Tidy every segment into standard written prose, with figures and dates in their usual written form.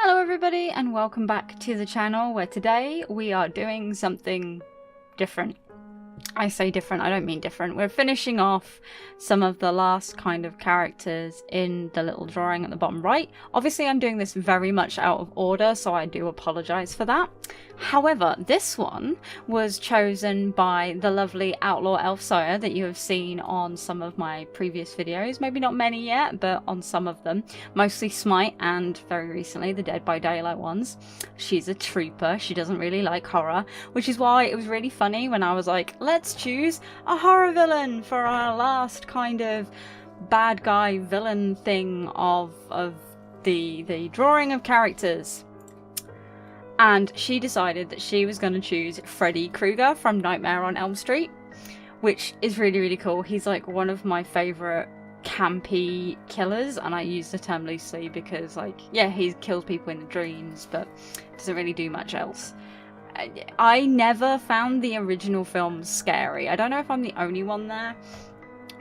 Hello everybody and welcome back to the channel where today we are doing something different. I say different, I don't mean different. We're finishing off some of the last kind of characters in the little drawing at the bottom right. Obviously I'm doing this very much out of order, so I do apologise for that. However, this one was chosen by the lovely Outlaw Elf Sire that you have seen on some of my previous videos. Maybe not many yet, but on some of them. Mostly Smite and very recently the Dead by Daylight ones. She's a trooper. She doesn't really like horror, which is why it was really funny when I was like, let's choose a horror villain for our last kind of bad guy villain thing of the drawing of characters. And she decided that she was going to choose Freddy Kreuger from Nightmare on Elm Street, which is really, really cool. He's like one of my favourite campy killers, and I use the term loosely because, like, yeah, he kills people in the dreams, but doesn't really do much else. I never found the original film scary. I don't know if I'm the only one there,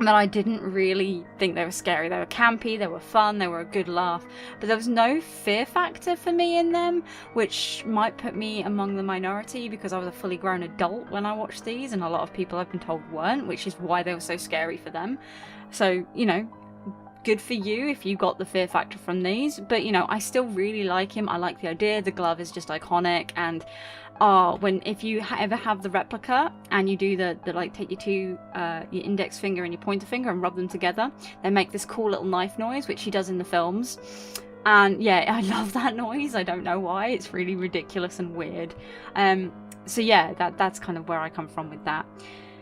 but I didn't really think they were scary. They were campy, they were fun, they were a good laugh, but there was no fear factor for me in them, which might put me among the minority because I was a fully grown adult when I watched these, and a lot of people I've been told weren't, which is why they were so scary for them. So, you know, good for you if you got the fear factor from these, but, you know, I still really like him. I like the idea. The glove is just iconic, and if you ever have the replica and you do the like, take your your index finger and your pointer finger and rub them together, they make this cool little knife noise, which he does in the films. And yeah, I love that noise. I don't know why. It's really ridiculous and weird. So yeah, that's kind of where I come from with that.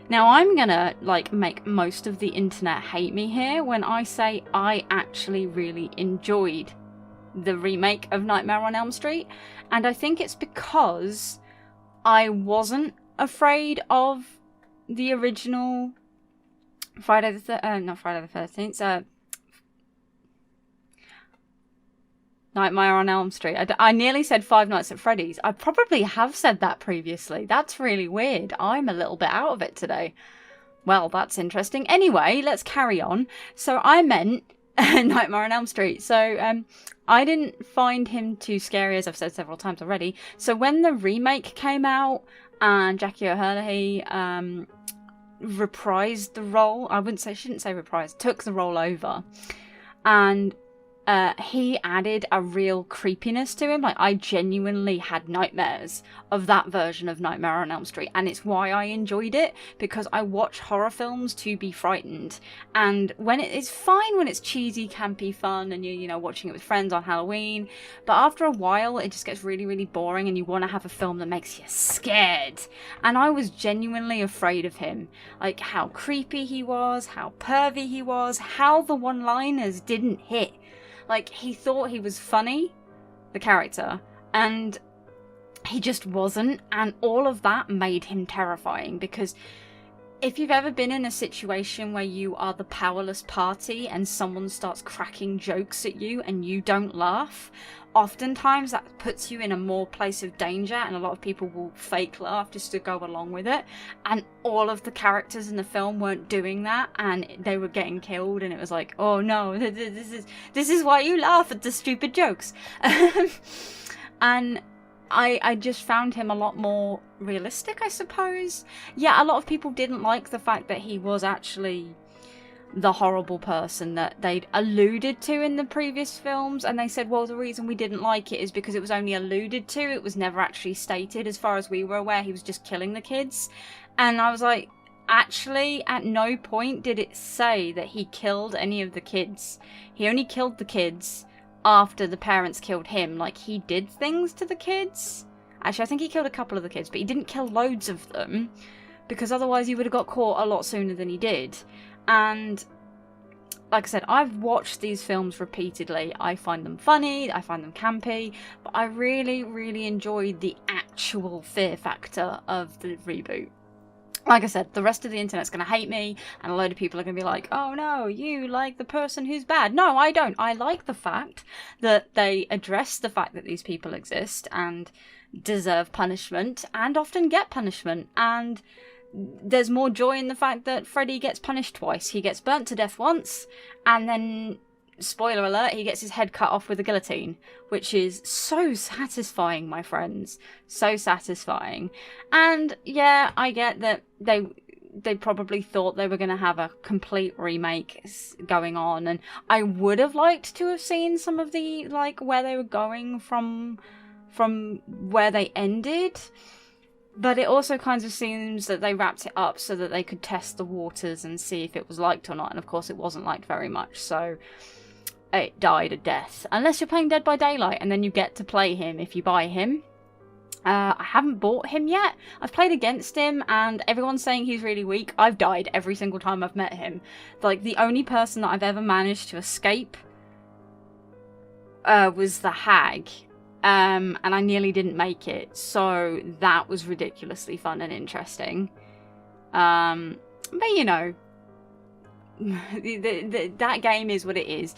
Now I'm gonna like make most of the internet hate me here when I say I actually really enjoyed the remake of Nightmare on Elm Street, and I think it's because I wasn't afraid of the original Friday the 13th, Nightmare on Elm Street. I nearly said Five Nights at Freddy's. I probably have said that previously. That's really weird. I'm a little bit out of it today. Well, that's interesting. Anyway, let's carry on. So I meant Nightmare on Elm Street. So I didn't find him too scary, as I've said several times already. So when the remake came out and Jackie O'Hurley reprised the role, shouldn't say reprised, took the role over, and he added a real creepiness to him. Like, I genuinely had nightmares of that version of Nightmare on Elm Street, and it's why I enjoyed it, because I watch horror films to be frightened. And when it's fine when it's cheesy, campy fun, and you know, watching it with friends on Halloween, but after a while it just gets really, really boring, and you want to have a film that makes you scared. And I was genuinely afraid of him, like how creepy he was, how pervy he was, how the one-liners didn't hit. Like, he thought he was funny, the character, and he just wasn't, and all of that made him terrifying, because if you've ever been in a situation where you are the powerless party and someone starts cracking jokes at you and you don't laugh, oftentimes that puts you in a more place of danger, and a lot of people will fake laugh just to go along with it. And all of the characters in the film weren't doing that, and they were getting killed, and it was like, oh no, this is why you laugh at the stupid jokes. And I just found him a lot more realistic, I suppose. Yeah, a lot of people didn't like the fact that he was actually the horrible person that they'd alluded to in the previous films, and they said, well, the reason we didn't like it is because it was only alluded to, it was never actually stated. As far as we were aware, he was just killing the kids. And I was like, actually, at no point did it say that he killed any of the kids. He only killed the kids after the parents killed him. Like, he did things to the kids. Actually, I think he killed a couple of the kids, but he didn't kill loads of them, because otherwise he would have got caught a lot sooner than he did. And like I said, I've watched these films repeatedly. I find them funny, I find them campy, but I really, really enjoyed the actual fear factor of the reboot. Like I said, the rest of the internet's going to hate me, and a load of people are going to be like, oh no, you like the person who's bad. No, I don't. I like the fact that they address the fact that these people exist and deserve punishment, and often get punishment. And there's more joy in the fact that Freddy gets punished twice. He gets burnt to death once, and then spoiler alert, he gets his head cut off with a guillotine, which is so satisfying, my friends. So satisfying. And yeah, I get that they probably thought they were going to have a complete remake going on, and I would have liked to have seen some of the, like, where they were going from where they ended. But it also kind of seems that they wrapped it up so that they could test the waters and see if it was liked or not. And of course it wasn't liked very much, so it died a death. Unless you're playing Dead by Daylight, and then you get to play him if you buy him. I haven't bought him yet. I've played against him, and everyone's saying he's really weak. I've died every single time I've met him. Like, the only person that I've ever managed to escape was the hag. And I nearly didn't make it, so that was ridiculously fun and interesting. But you know, that game is what it is.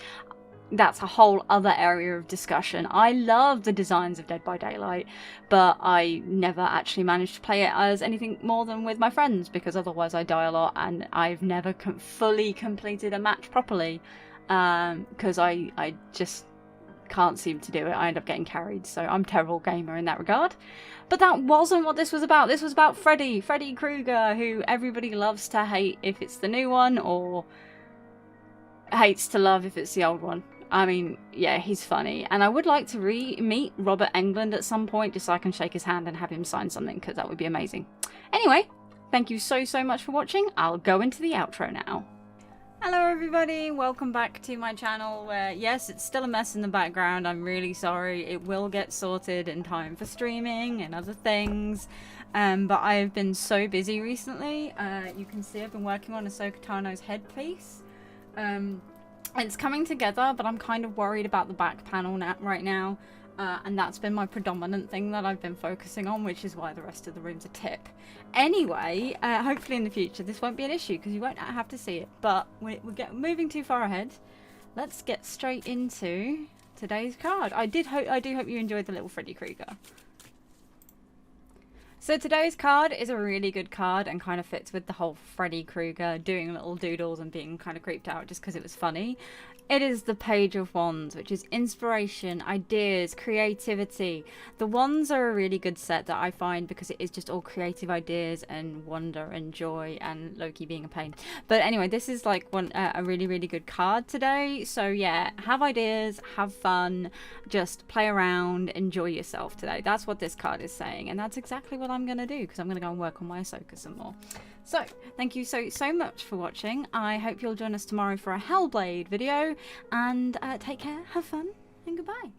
That's a whole other area of discussion. I love the designs of Dead by Daylight, but I never actually managed to play it as anything more than with my friends, because otherwise I die a lot, and I've never fully completed a match properly, because I just can't seem to do it. I end up getting carried, so I'm a terrible gamer in that regard. But that wasn't what this was about. This was about Freddy Kreuger, who everybody loves to hate if it's the new one, or hates to love if it's the old one. I mean, yeah, he's funny, and I would like to meet Robert Englund at some point, just so I can shake his hand and have him sign something, because that would be amazing. Anyway, thank you so much for watching. I'll go into the outro now. Hello everybody, welcome back to my channel where, yes, it's still a mess in the background. I'm really sorry. It will get sorted in time for streaming and other things. But I've been so busy recently. You can see I've been working on Ahsoka Tano's headpiece. It's coming together, but I'm kind of worried about the back panel right now. And that's been my predominant thing that I've been focusing on, which is why the rest of the room's a tip. Anyway, hopefully in the future this won't be an issue, because you won't have to see it. But we're moving too far ahead. Let's get straight into today's card. I do hope you enjoyed the little Freddy Kreuger. So today's card is a really good card and kind of fits with the whole Freddy Kreuger doing little doodles and being kind of creeped out just because it was funny. It is the Page of Wands, which is inspiration, ideas, creativity. The wands are a really good set that I find because it is just all creative ideas and wonder and joy, and Loki being a pain. But anyway, this is like a really good card today. So yeah, have ideas, have fun, just play around, enjoy yourself today. That's what this card is saying, and that's exactly what I'm going to do, because I'm going to go and work on my Ahsoka some more. So, thank you so much for watching. I hope you'll join us tomorrow for a Hellblade video, and take care, have fun, and goodbye.